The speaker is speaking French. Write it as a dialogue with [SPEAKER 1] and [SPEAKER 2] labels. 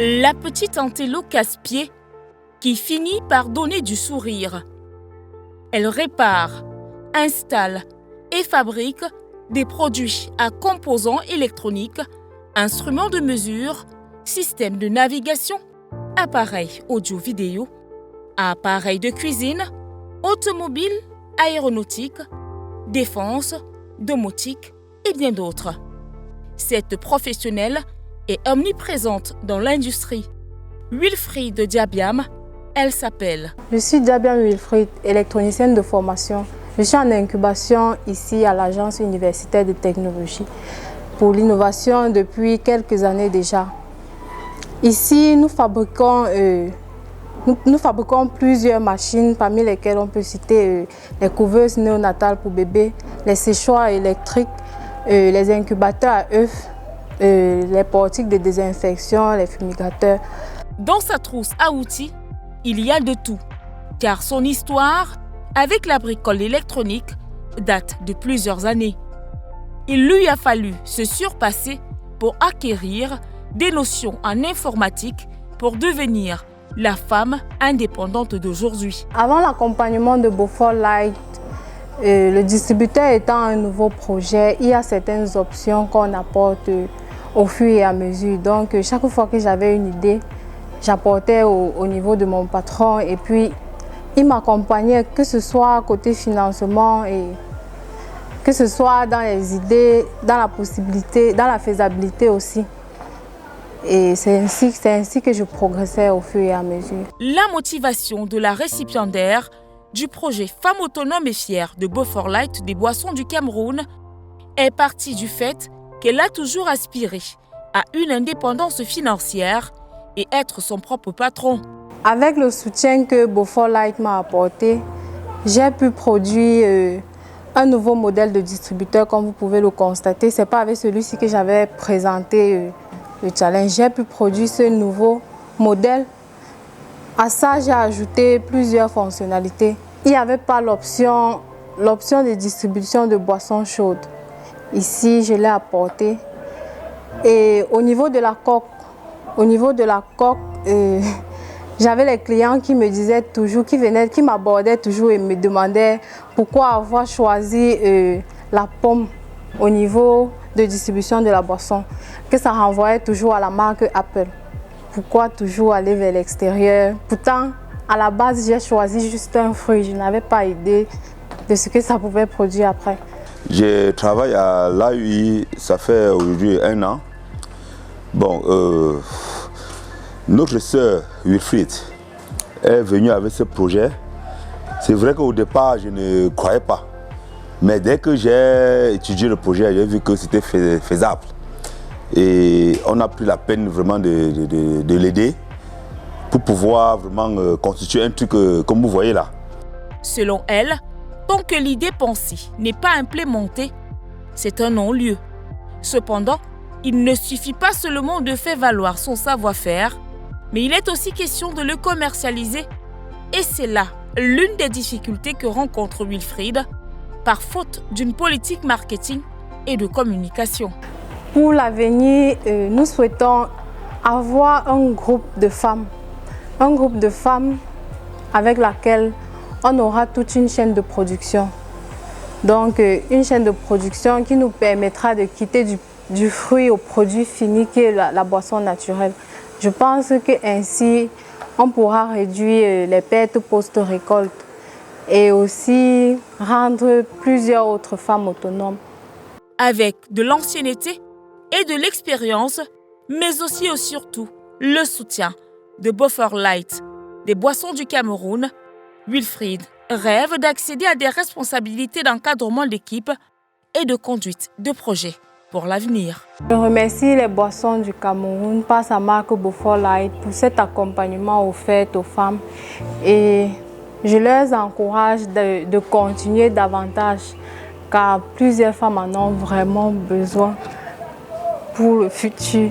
[SPEAKER 1] La petite Antello casse-pied qui finit par donner du sourire. Elle répare, installe et fabrique des produits à composants électroniques, instruments de mesure, systèmes de navigation, appareils audio-vidéo, appareils de cuisine, automobiles, aéronautique, défense, domotique et bien d'autres. Cette professionnelle est omniprésente dans l'industrie. Wilfried Diabiam, elle s'appelle.
[SPEAKER 2] Je suis Diabiam Wilfried, électronicienne de formation. Je suis en incubation ici à l'Agence universitaire de technologie pour l'innovation depuis quelques années déjà. Ici, nous fabriquons plusieurs machines, parmi lesquelles on peut citer les couveuses néonatales pour bébés, les séchoirs électriques, les incubateurs à œufs, les portiques de désinfection, les fumigateurs.
[SPEAKER 1] Dans sa trousse à outils, il y a de tout, car son histoire avec la bricole électronique date de plusieurs années. Il lui a fallu se surpasser pour acquérir des notions en informatique pour devenir la femme indépendante d'aujourd'hui.
[SPEAKER 2] Avant l'accompagnement de Beaufort Light, le distributeur étant un nouveau projet, il y a certaines options qu'on apporte au fur et à mesure. Donc chaque fois que j'avais une idée, j'apportais au niveau de mon patron et puis il m'accompagnait, que ce soit côté financement et que ce soit dans les idées, dans la possibilité, dans la faisabilité aussi. Et c'est ainsi que je progressais au fur et à mesure.
[SPEAKER 1] La motivation de la récipiendaire du projet Femmes autonomes et fières de Beaufort Light des Boissons du Cameroun est partie du fait qu'elle a toujours aspiré à une indépendance financière et être son propre patron.
[SPEAKER 2] Avec le soutien que Beaufort Light m'a apporté, j'ai pu produire un nouveau modèle de distributeur, comme vous pouvez le constater. Ce n'est pas avec celui-ci que j'avais présenté le challenge. J'ai pu produire ce nouveau modèle. À ça, j'ai ajouté plusieurs fonctionnalités. Il n'y avait pas l'option de distribution de boissons chaudes. Ici, je l'ai apporté. Et au niveau de la coque, j'avais les clients qui me disaient toujours, qui m'abordaient toujours et me demandaient pourquoi avoir choisi la pomme au niveau de distribution de la boisson, que ça renvoyait toujours à la marque Apple. Pourquoi toujours aller vers l'extérieur? Pourtant, à la base, j'ai choisi juste un fruit. Je n'avais pas idée de ce que ça pouvait produire après.
[SPEAKER 3] Je travaille à l'AUI, ça fait aujourd'hui 1 an. Bon, notre sœur Wilfried est venue avec ce projet. C'est vrai qu'au départ, je ne croyais pas. Mais dès que j'ai étudié le projet, j'ai vu que c'était faisable. Et on a pris la peine vraiment de l'aider pour pouvoir vraiment constituer un truc comme vous voyez là.
[SPEAKER 1] Selon elle, tant que l'idée pensée n'est pas implémentée, c'est un non-lieu. Cependant, il ne suffit pas seulement de faire valoir son savoir-faire, mais il est aussi question de le commercialiser. Et c'est là l'une des difficultés que rencontre Wilfried, par faute d'une politique marketing et de communication.
[SPEAKER 2] Pour l'avenir, nous souhaitons avoir un groupe de femmes avec laquelle on aura toute une chaîne de production. Donc une chaîne de production qui nous permettra de quitter du fruit au produit fini qui est la boisson naturelle. Je pense qu'ainsi, on pourra réduire les pertes post-récolte et aussi rendre plusieurs autres femmes autonomes.
[SPEAKER 1] Avec de l'ancienneté et de l'expérience, mais aussi et surtout le soutien de Beaufort Light, des Boissons du Cameroun, Wilfried rêve d'accéder à des responsabilités d'encadrement d'équipe et de conduite de projet pour l'avenir.
[SPEAKER 2] Je remercie les Boissons du Cameroun par sa marque Beaufort Light pour cet accompagnement offert aux femmes et je les encourage de continuer davantage car plusieurs femmes en ont vraiment besoin pour le futur.